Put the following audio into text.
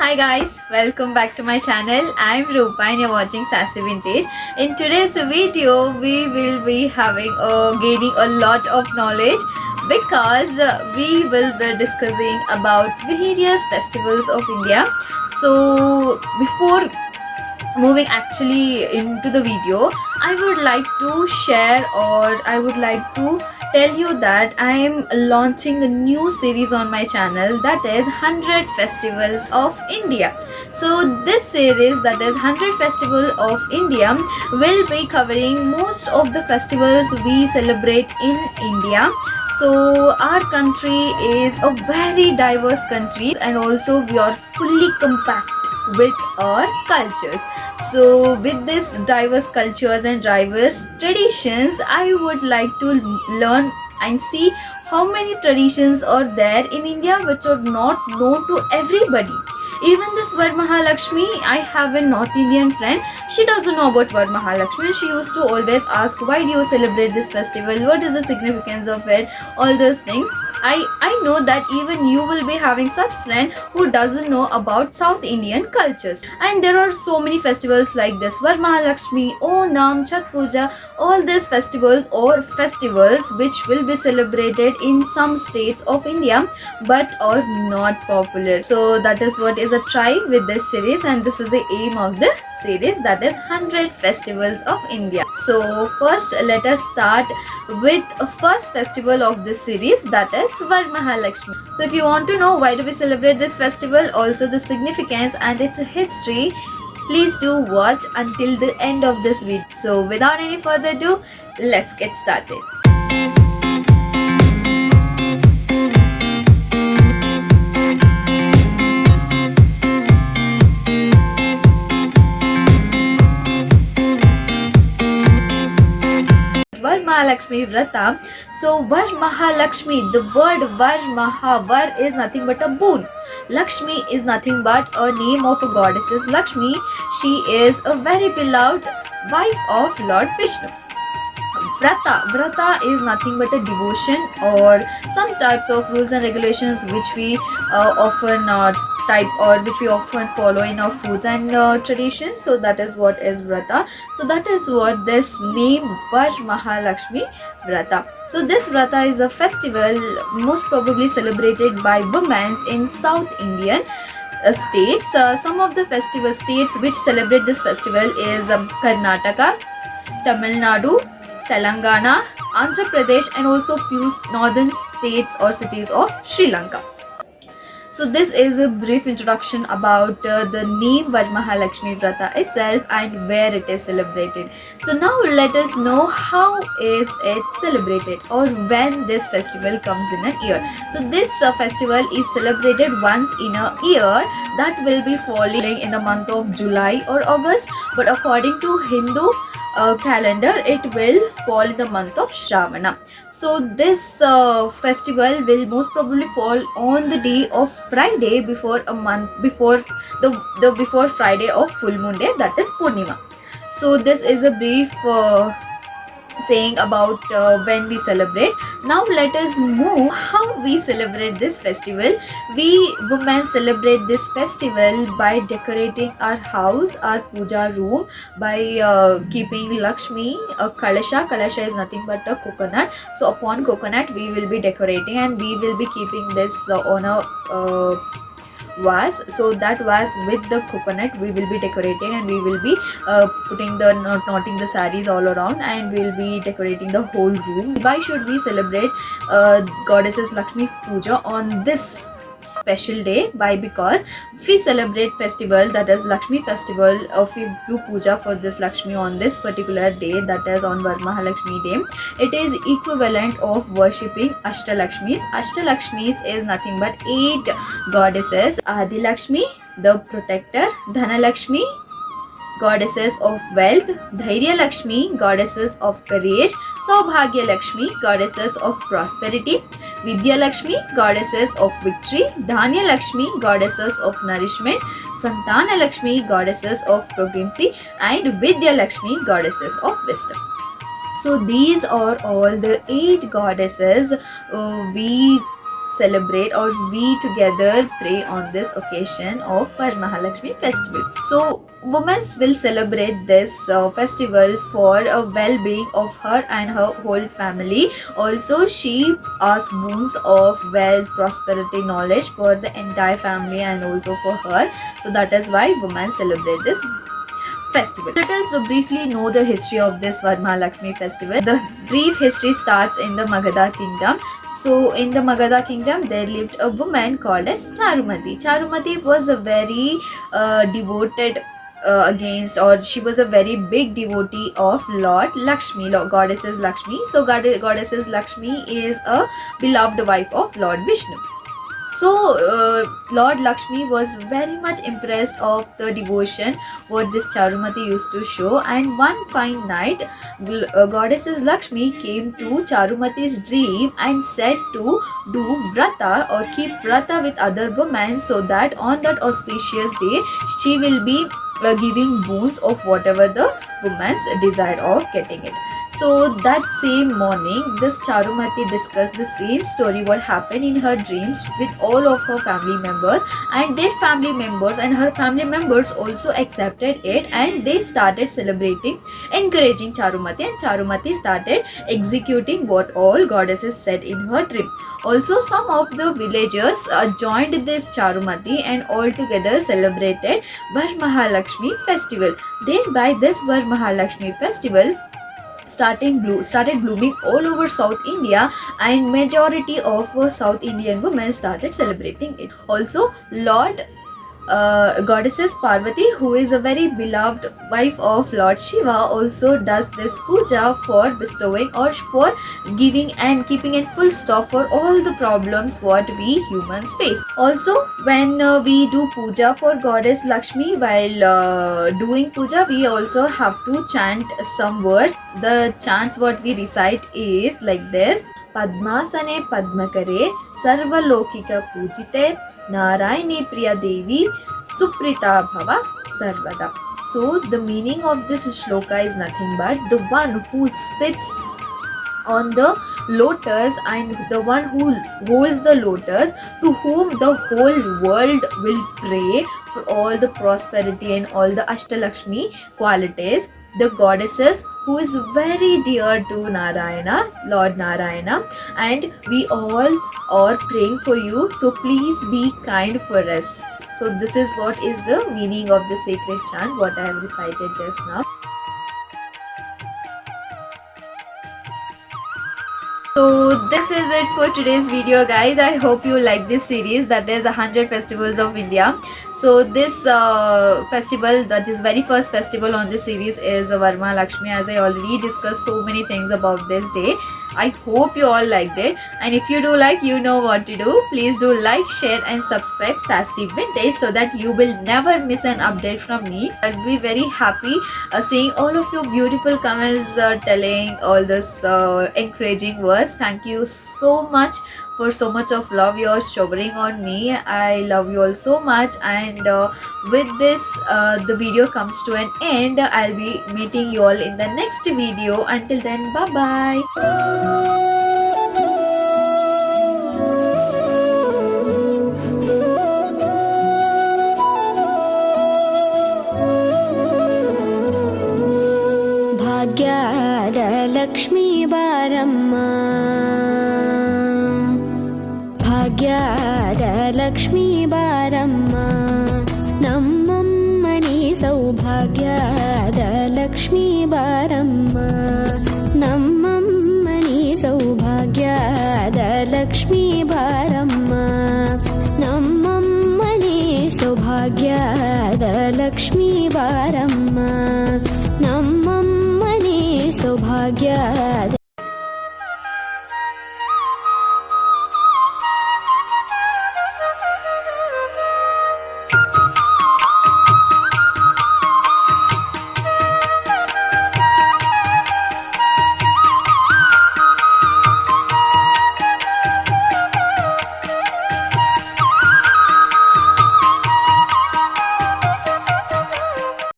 Hi guys, welcome back to my channel. I'm Rupa and you're watching Sassy Vintage. In today's video, we will be gaining a lot of knowledge because we will be discussing about various festivals of India. So before moving actually into the video, I would like to share or I would like to tell you that I am launching a new series on my channel, that is 100 festivals of India. So this series, that is 100 festival of India, will be covering most of the festivals we celebrate in India. So our country is a very diverse country and also we are fully compact with our cultures. So with this diverse cultures and diverse traditions, I would like to learn and see how many traditions are there in India which are not known to everybody. Even this Varmahalakshmi, I have a North Indian friend. She doesn't know about Varmahalakshmi. She used to always ask, why do you celebrate this festival? What is the significance of it? All those things. I know that even you will be having such friend who doesn't know about South Indian cultures. And there are so many festivals like this, Varmahalakshmi, Onam, Chhat Puja, all these festivals or festivals which will be celebrated in some states of India but are not popular. So that is what is a try with this series, and this is the aim of the series, that is 100 festivals of India. So first let us start with a first festival of this series, that is Varmahalakshmi. So if you want to know why do we celebrate this festival, also the significance and its history, please do watch until the end of this video. So without any further ado, let's get started. Varmahalakshmi Vrata. So Varmahalakshmi, the word Var is nothing but a boon. Lakshmi is nothing but a name of a goddess. Lakshmi, she is a very beloved wife of Lord Vishnu. Vrata is nothing but a devotion or some types of rules and regulations which we often type or which we often follow in our foods and traditions. So that is what is Vrata. So that is what this name Varmahalakshmi Vrata. So this Vrata is a festival most probably celebrated by women in South Indian states. Some of the festival states which celebrate this festival is Karnataka, Tamil Nadu, Telangana, Andhra Pradesh, and also few northern states or cities of Sri Lanka. So this is a brief introduction about the name Varmahalakshmi Vrata itself and where it is celebrated. So now let us know how is it celebrated or when this festival comes in a year. So this festival is celebrated once in a year, that will be falling in the month of July or August, but according to Hindu calendar it will fall in the month of Shravana. So this festival will most probably fall on the day of Friday before a month before the before Friday of full moon day, that is Purnima. So this is a brief saying about when we celebrate. Now let us move how we celebrate this festival. We women celebrate this festival by decorating our house, our puja room, by keeping Lakshmi, a kalasha. Kalasha is nothing but a coconut. So upon coconut we will be decorating and we will be keeping this on a vase. So that vase with the coconut we will be decorating and we will be putting the knotting the saris all around and we will be decorating the whole room. Why should we celebrate goddesses Lakshmi puja on this special day? Why? Because we celebrate festival, that is Lakshmi festival, if we do puja for this Lakshmi on this particular day, that is on Varmahalakshmi day, it is equivalent of worshipping Ashtalakshmis. Ashtalakshmis is nothing but 8 goddesses. Adi Lakshmi, the protector; Dhanalakshmi, goddesses of wealth; Dhairya Lakshmi, goddesses of courage; Saubhagya Lakshmi, goddesses of prosperity; Vidya Lakshmi, goddesses of victory; Dhanya Lakshmi, goddesses of nourishment; Santana Lakshmi, goddesses of pregnancy; and Vidya Lakshmi, goddesses of wisdom. So these are all the 8 goddesses we celebrate or we together pray on this occasion of Varamahalakshmi festival. So women will celebrate this festival for a well-being of her and her whole family. Also, she asks boons of wealth, prosperity, knowledge for the entire family and also for her. So that is why women celebrate this festival. Let us briefly know the history of this Varamahalakshmi festival. The brief history starts in the Magadha kingdom. So in the Magadha kingdom there lived a woman called as Charumati. Charumati was a very devoted against, or she was a very big devotee of Lord Lakshmi, goddesses Lakshmi. So goddesses Lakshmi is a beloved wife of Lord Vishnu. So Lord Lakshmi was very much impressed of the devotion what this Charumati used to show, and one fine night goddesses Lakshmi came to Charumati's dream and said to do vrata or keep vrata with other women, so that on that auspicious day she will be giving boons of whatever the woman's desire of getting it. So that same morning, this Charumati discussed the same story what happened in her dreams with all of her family members, and their family members and her family members also accepted it, and they started celebrating, encouraging Charumati, and Charumati started executing what all goddesses said in her dream. Also, some of the villagers joined this Charumati and all together celebrated Varamahalakshmi festival. Then by this Varamahalakshmi festival started blooming all over South India, and majority of South Indian women started celebrating it. Also, Lord goddesses Parvati, who is a very beloved wife of Lord Shiva, also does this puja for bestowing or for giving and keeping in full stop for all the problems what we humans face. Also, when we do puja for goddess Lakshmi, while doing puja we also have to chant some words. The chants what we recite is like this: Padmasane Padmakare Sarvalokika Pujite Narayani Priya Devi Suprita Bhava Sarvada. So the meaning of this shloka is nothing but the one who sits on the lotus and the one who holds the lotus, to whom the whole world will pray for all the prosperity and all the Ashtalakshmi qualities. The goddesses who is very dear to Narayana, Lord Narayana, and we all are praying for you, so please be kind for us. So this is what is the meaning of the sacred chant what I have recited just now. So this is it for today's video, guys. I hope you like this series, that is 100 festivals of India. So this festival, that is very first festival on this series, is Varamahalakshmi. As I already discussed so many things about this day, I hope you all liked it, and if you do like, you know what to do. Please do like, share and subscribe Sassy Vintage, so that you will never miss an update from me. I'll be very happy seeing all of your beautiful comments telling all this encouraging words. Thank you so much for so much of love you're showering on me. I love you all so much, and with this the video comes to an end. I'll be meeting you all in the next video. Until then, bye bye. Bhagyada Lakshmi Baramma, Bhagyada Lakshmi Baramma, ನಮ್ಮಮ್ಮನಿ ಸೌಭಾಗ್ಯದ Lakshmi Baramma, ನಮ್ಮಮ್ಮನಿ ಸೌಭಾಗ್ಯದ Lakshmi Baramma, ನಮ್ಮಮ್ಮನಿ ಸೌಭಾಗ್ಯದ Lakshmi Baramma, ನಮ್ಮಮ್ಮನಿ Saubhagya